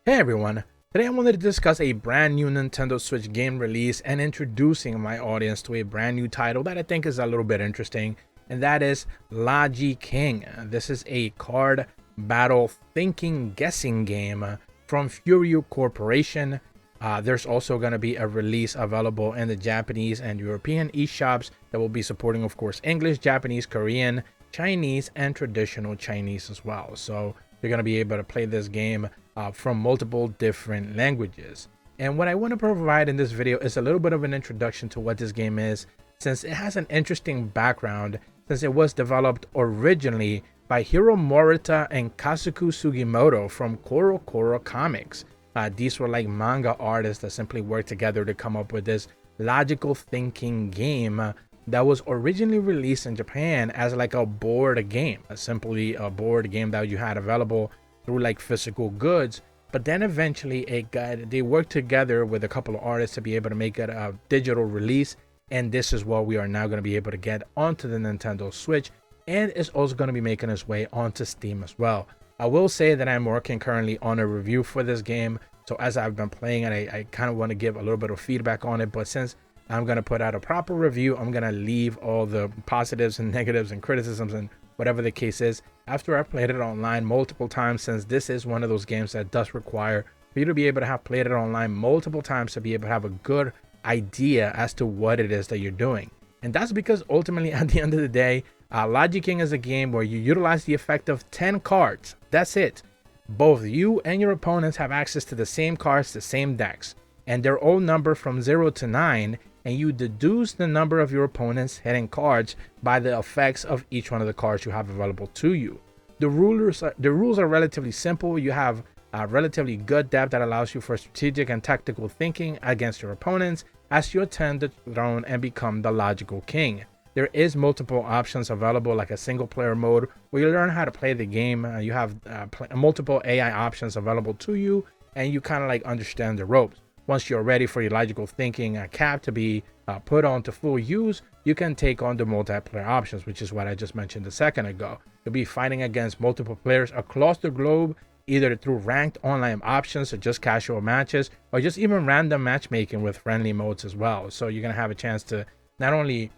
Hey everyone, today I wanted to discuss a brand new Nintendo Switch game release and introducing my audience to a brand new title that I think is a little bit interesting, and that is LogiKing. This is a card battle thinking guessing game from Furio Corporation. There's also going to be a release available in the Japanese and European eShops that will be supporting, of course, English, Japanese, Korean, Chinese, and traditional Chinese as well. So you're going to be able to play this game from multiple different languages. And what I want to provide in this video is a little bit of an introduction to what this game is, since it has an interesting background, since it was developed originally by Hiro Morita and Kazuku Sugimoto from CoroCoro Comics. These were like manga artists that simply worked together to come up with this logical thinking game that was originally released in Japan as like a board game, simply a board game that you had available through like physical goods. But then eventually they worked together with a couple of artists to be able to make it a digital release, and this is what we are now going to be able to get onto the Nintendo Switch, and it's also going to be making its way onto Steam as well. I will say that I'm working currently on a review for this game, so as I've been playing it, I kind of want to give a little bit of feedback on it, but since I'm going to put out a proper review, I'm going to leave all the positives and negatives and criticisms and whatever the case is after I've played it online multiple times, since this is one of those games that does require for you to be able to have played it online multiple times to be able to have a good idea as to what it is that you're doing. And that's because ultimately at the end of the day, LogiKing is a game where you utilize the effect of 10 cards. That's it. Both you and your opponents have access to the same cards, the same decks, and they're all numbered from 0 to 9, and you deduce the number of your opponent's hitting cards by the effects of each one of the cards you have available to you. The rules are relatively simple. You have relatively good depth that allows you for strategic and tactical thinking against your opponents as you attend the throne and become the logical king. There is multiple options available, like a single player mode where you learn how to play the game. You have multiple AI options available to you, and you kind of like understand the ropes. Once you're ready for your logical thinking cap to be put on to full use, you can take on the multiplayer options, which is what I just mentioned a second ago. You'll be fighting against multiple players across the globe, either through ranked online options or just casual matches, or just even random matchmaking with friendly modes as well. So you're gonna have a chance to not only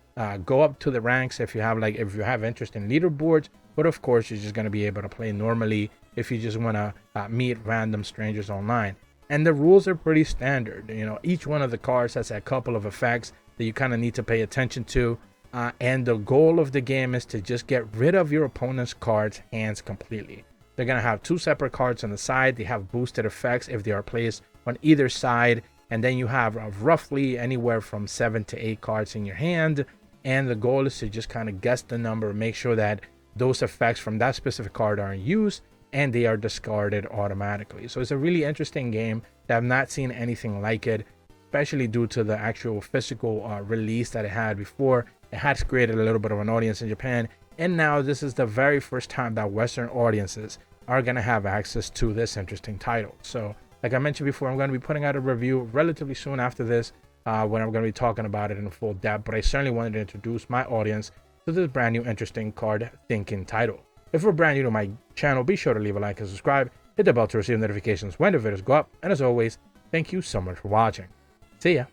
go up to the ranks if you have interest in leaderboards, but of course you're just gonna be able to play normally if you just wanna meet random strangers online. And the rules are pretty standard. You know, each one of the cards has a couple of effects that you kind of need to pay attention to. And the goal of the game is to just get rid of your opponent's cards' hands completely. They're going to have two separate cards on the side. They have boosted effects if they are placed on either side. And then you have roughly anywhere from 7 to 8 cards in your hand. And the goal is to just kind of guess the number, make sure that those effects from that specific card are in use and they are discarded automatically. So it's a really interesting game that I've not seen anything like it, especially due to the actual physical release that it had before. It has created a little bit of an audience in Japan, and now this is the very first time that Western audiences are going to have access to this interesting title. So like I mentioned before, I'm going to be putting out a review relatively soon after this when I'm going to be talking about it in full depth, but I certainly wanted to introduce my audience to this brand new interesting card thinking title. If you're brand new to my channel, be sure to leave a like and subscribe, hit the bell to receive notifications when the videos go up, and as always, thank you so much for watching. See ya!